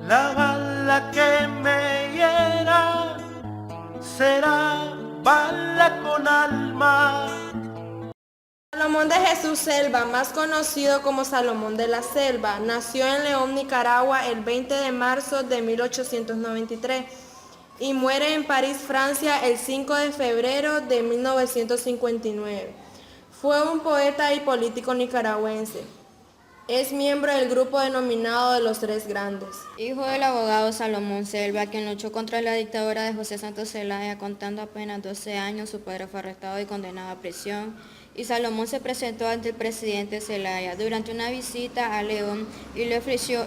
La bala que me hiera será bala con alma. Salomón de Jesús Selva, más conocido como Salomón de la Selva, nació en León, Nicaragua, el 20 de marzo de 1893 y muere en París, Francia, el 5 de febrero de 1959. Fue un poeta y político nicaragüense. Es miembro del grupo denominado de los Tres Grandes. Hijo del abogado Salomón Selva, quien luchó contra la dictadura de José Santos Zelaya, contando apenas 12 años, su padre fue arrestado y condenado a prisión, y Salomón se presentó ante el presidente Zelaya durante una visita a León y le ofreció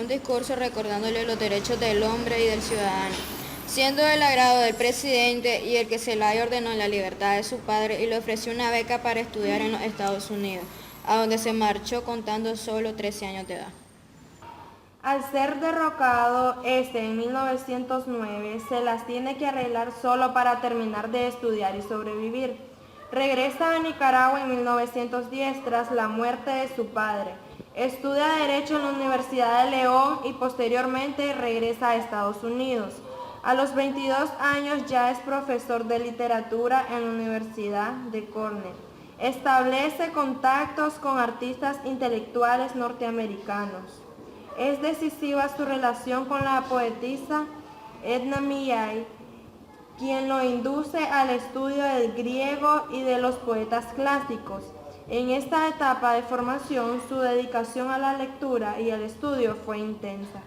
un discurso recordándole los derechos del hombre y del ciudadano, siendo del agrado del presidente y el que Zelaya ordenó la libertad de su padre y le ofreció una beca para estudiar en los Estados Unidos, a donde se marchó contando solo 13 años de edad. Al ser derrocado en 1909, se las tiene que arreglar solo para terminar de estudiar y sobrevivir. Regresa a Nicaragua en 1910 tras la muerte de su padre. Estudia Derecho en la Universidad de León y posteriormente regresa a Estados Unidos. A los 22 años ya es profesor de literatura en la Universidad de Cornell. Establece contactos con artistas intelectuales norteamericanos. Es decisiva su relación con la poetisa Edna Millay, quien lo induce al estudio del griego y de los poetas clásicos. En esta etapa de formación, su dedicación a la lectura y al estudio fue intensa.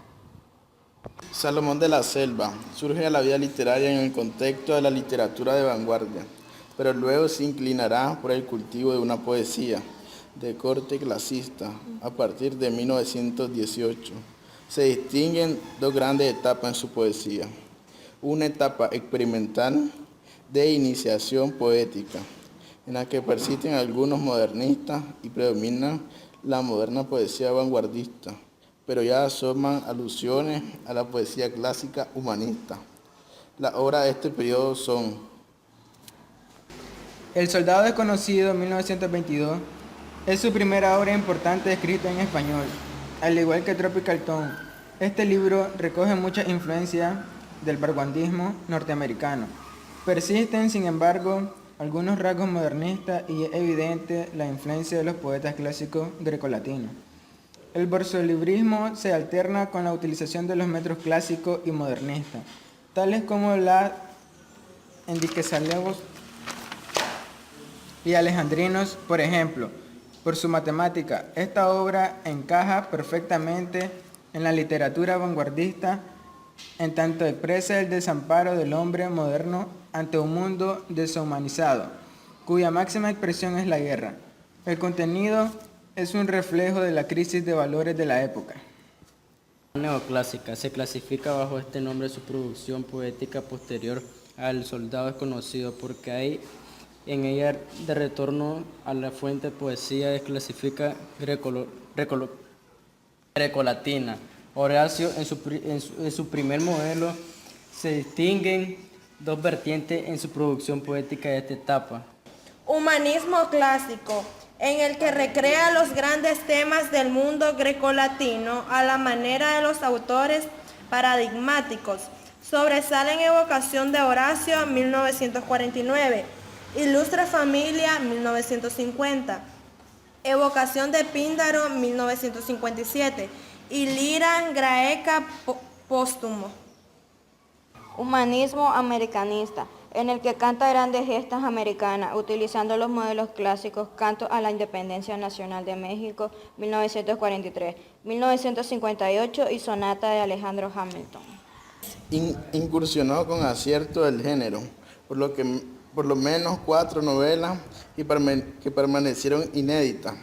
Salomón de la Selva surge a la vida literaria en el contexto de la literatura de vanguardia, pero luego se inclinará por el cultivo de una poesía de corte clasicista a partir de 1918. Se distinguen dos grandes etapas en su poesía. Una etapa experimental de iniciación poética, en la que persisten algunos modernistas y predomina la moderna poesía vanguardista, pero ya asoman alusiones a la poesía clásica humanista. Las obras de este periodo son El soldado desconocido, 1922, es su primera obra importante escrita en español, al igual que Tropical Tone. Este libro recoge mucha influencia del vanguardismo norteamericano. Persisten, sin embargo, algunos rasgos modernistas y es evidente la influencia de los poetas clásicos grecolatinos. El versolibrismo se alterna con la utilización de los métodos clásicos y modernistas, tales como la endiquesalevos y alejandrinos, por ejemplo. Por su matemática, esta obra encaja perfectamente en la literatura vanguardista, en tanto expresa el desamparo del hombre moderno ante un mundo deshumanizado, cuya máxima expresión es la guerra. El contenido es un reflejo de la crisis de valores de la época. Neoclásica se clasifica bajo este nombre su producción poética posterior al soldado desconocido, porque hay en ella de retorno a la fuente de poesía desclasifica grecolatina. Horacio, en su primer modelo, se distinguen dos vertientes en su producción poética de esta etapa. Humanismo clásico, en el que recrea los grandes temas del mundo grecolatino a la manera de los autores paradigmáticos. Sobresalen Evocación de Horacio, 1949, Ilustre Familia, 1950, Evocación de Píndaro, 1957, y Lira Graeca póstumo. Humanismo americanista, en el que canta grandes gestas americanas, utilizando los modelos clásicos, Canto a la Independencia Nacional de México, 1943, 1958 y Sonata de Alejandro Hamilton. Incursionó con acierto del género, por lo menos 4 novelas que permanecieron inéditas,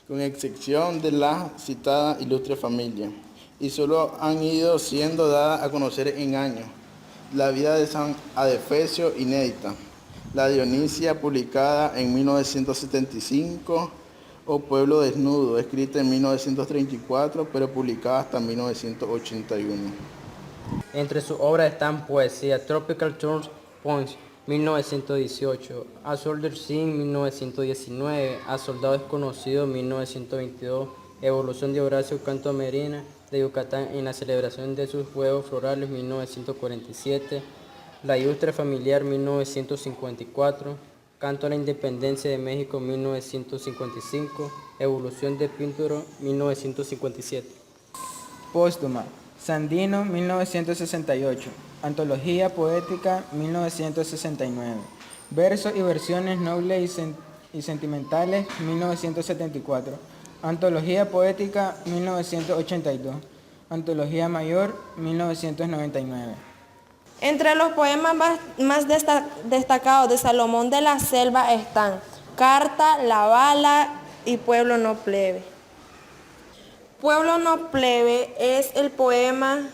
con excepción de la citada Ilustre Familia, y solo han ido siendo dadas a conocer en años. La vida de San Adefesio, inédita. La Dionisia, publicada en 1975, o Pueblo Desnudo, escrita en 1934, pero publicada hasta 1981. Entre sus obras están poesía Tropical Turns Points, 1918, A Soldier Sin 1919, A Soldado Desconocido 1922, Evolución de Horacio Canto Merina de Yucatán en la celebración de sus Juegos Florales 1947, La Ilustre Familiar 1954, Canto a la Independencia de México 1955, Evolución de Pínturo 1957. Póstuma, Sandino 1968, Antología Poética 1969, Versos y Versiones Nobles y Sentimentales 1974, Antología Poética 1982, Antología Mayor 1999. Entre los poemas más destacados de Salomón de la Selva están Carta, La Bala y Pueblo no plebe. Pueblo no plebe es el poema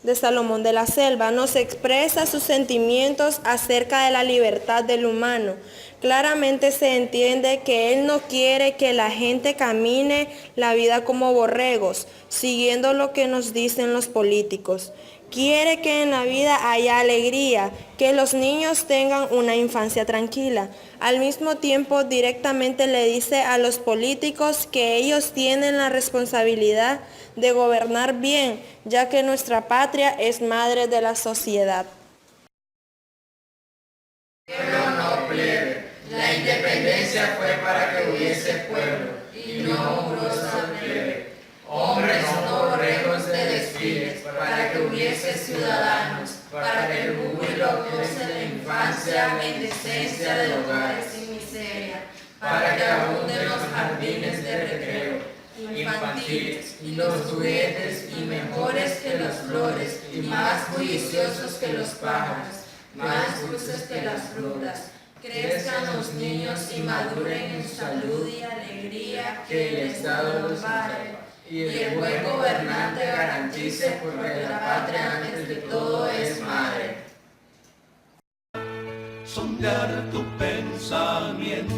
de Salomón de la Selva. Nos expresa sus sentimientos acerca de la libertad del humano. Claramente se entiende que él no quiere que la gente camine la vida como borregos, siguiendo lo que nos dicen los políticos. Quiere que en la vida haya alegría, que los niños tengan una infancia tranquila. Al mismo tiempo, directamente le dice a los políticos que ellos tienen la responsabilidad de gobernar bien, ya que nuestra patria es madre de la sociedad. La independencia fue para que hubiese pueblo, y no mugrosa plebe. Hombres no borregos de desfiles, para que hubiese ciudadanos, para que el júbilo goce de infancia en decencia de hogares sin miseria, para que abunden los jardines de recreo, infantiles, y los juguetes, y mejores que las flores, y más bulliciosos que los pájaros, más dulces que las frutas. Crezcan los niños y maduren en salud y alegría que el Estado los ampare, y el buen gobernante garantice, porque la patria antes de todo es madre. Sondear tu pensamiento